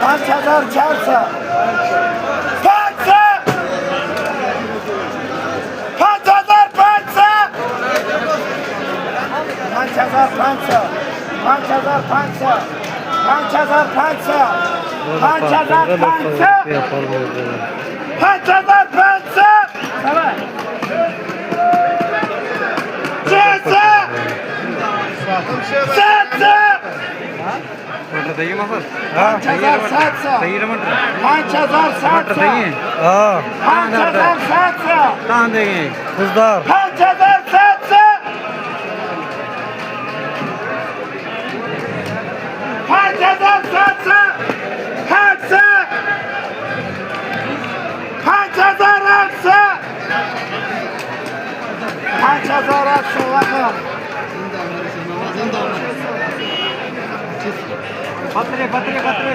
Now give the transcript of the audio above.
5400 बताइए मगर 5700 सही रमन 5700 हाँ 5700 कहाँ देंगे खुशदार 5700 5700 पत्रे पत्रे पत्रे